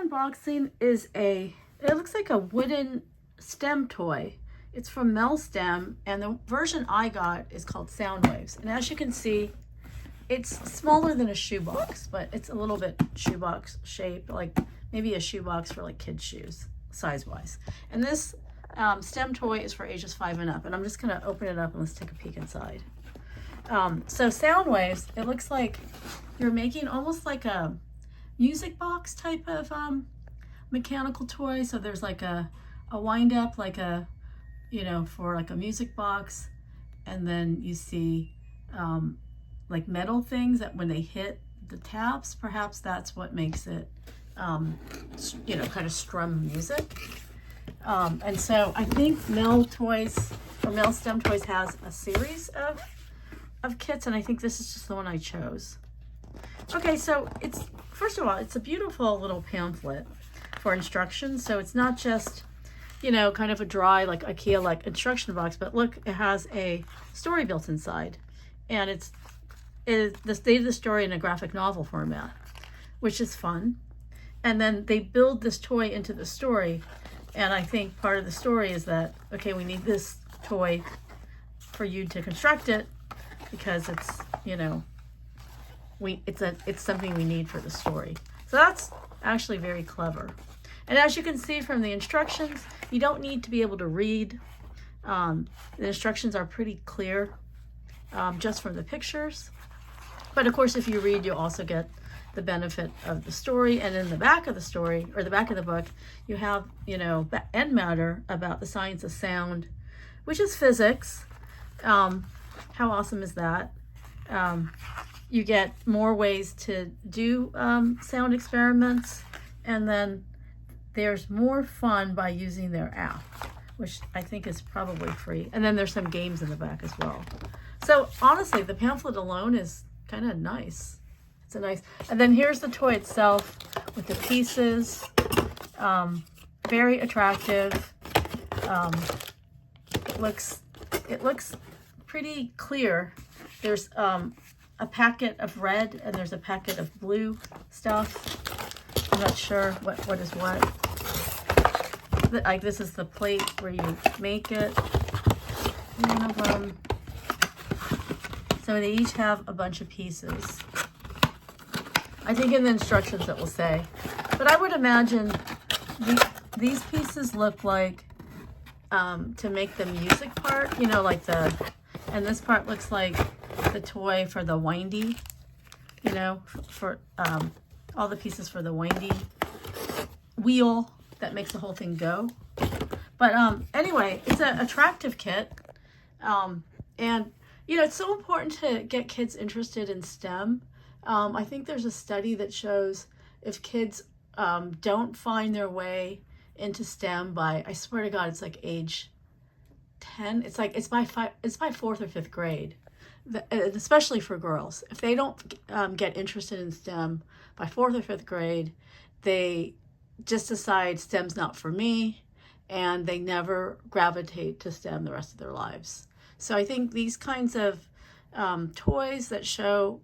unboxing is it looks like a wooden STEM toy. It's from Melstem, and the version I got is called Soundwaves. And as you can see, it's smaller than a shoebox, but it's a little bit shoebox shaped, like maybe a shoebox for like kids' shoes, size-wise. And this STEM toy is for ages 5 and up. And I'm just gonna open it up and let's take a peek inside. So Soundwaves, it looks like you're making almost like a music box type of mechanical toy. So there's like a wind up, like a, for like a music box. And then you see like metal things that when they hit the taps, perhaps that's what makes it, kind of strum music. And so I think Melstem Toys has a series of kits, and I think this is just the one I chose. Okay, so first of all, it's a beautiful little pamphlet for instructions. So it's not just, kind of a dry, like IKEA, like instruction box, but look, it has a story built inside, and it's the state of the story in a graphic novel format, which is fun. And then they build this toy into the story, and I think part of the story is that, okay, we need this toy for you to construct it because it's, it's something we need for the story. So that's actually very clever. And as you can see from the instructions, you don't need to be able to read. The instructions are pretty clear just from the pictures. But of course, if you read, you'll also get the benefit of the story. And in the back of the story, or the back of the book, you have, end matter about the science of sound, which is physics. How awesome is that? You get more ways to do sound experiments, and then there's more fun by using their app, which I think is probably free. And then there's some games in the back as well. So honestly, the pamphlet alone is kind of nice. It's a nice, and then here's the toy itself with the pieces. Very attractive. It looks pretty clear. There's a packet of red and there's a packet of blue stuff. I'm not sure what is what. Like, this is the plate where you make it. So they each have a bunch of pieces. I think in the instructions it will say. But I would imagine these pieces look like to make the music part, and this part looks like the toy for the windy, for all the pieces for the windy wheel that makes the whole thing go. But anyway, it's an attractive kit. And, it's so important to get kids interested in STEM. I think there's a study that shows if kids don't find their way into STEM by, I swear to God, it's like age 10. It's by 4th or 5th grade, especially for girls. If they don't get interested in STEM by 4th or 5th grade, they just decide STEM's not for me, and they never gravitate to STEM the rest of their lives. So I think these kinds of toys that show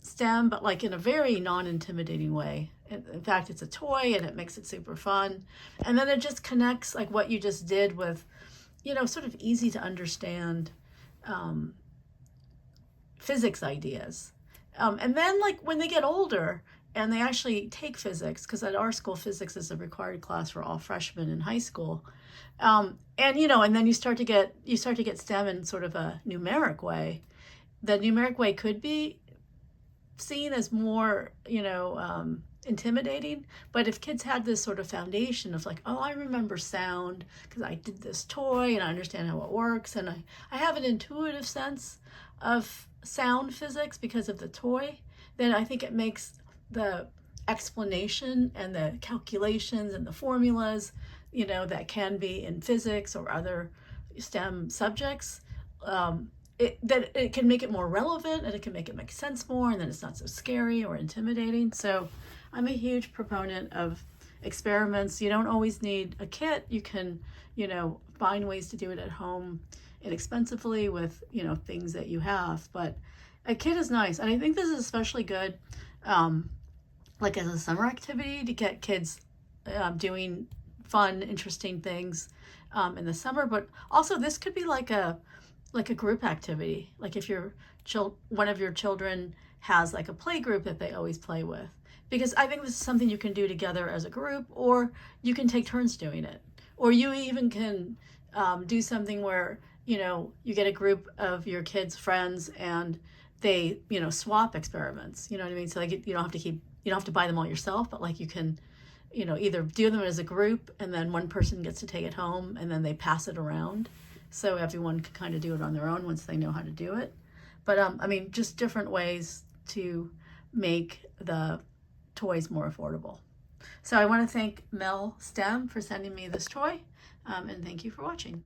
STEM, but like in a very non-intimidating way. In fact, it's a toy and it makes it super fun. And then it just connects like what you just did with, sort of easy to understand physics ideas. And then like when they get older and they actually take physics, because at our school, physics is a required class for all freshmen in high school. And then you start to get STEM in sort of a numeric way. The numeric way could be seen as more, intimidating. But if kids had this sort of foundation of like, oh, I remember sound because I did this toy and I understand how it works, and I have an intuitive sense of sound physics because of the toy, then I think it makes the explanation and the calculations and the formulas, that can be in physics or other STEM subjects, that it can make it more relevant and it can make it make sense more, and then it's not so scary or intimidating. So I'm a huge proponent of experiments. You don't always need a kit. You can, find ways to do it at home inexpensively with, things that you have. But a kit is nice. And I think this is especially good like as a summer activity to get kids doing fun, interesting things in the summer. But also this could be like a group activity. Like if your one of your children has like a play group that they always play with. Because I think this is something you can do together as a group, or you can take turns doing it. Or you even can do something where, you know, you get a group of your kids' friends and they, you know, swap experiments. You know what I mean? So like you don't have to keep, you don't have to buy them all yourself, but like you can, you know, either do them as a group and then one person gets to take it home and then they pass it around. So everyone can kind of do it on their own once they know how to do it. But I mean, just different ways to make the toys more affordable. So I want to thank Mel STEM for sending me this toy, and thank you for watching.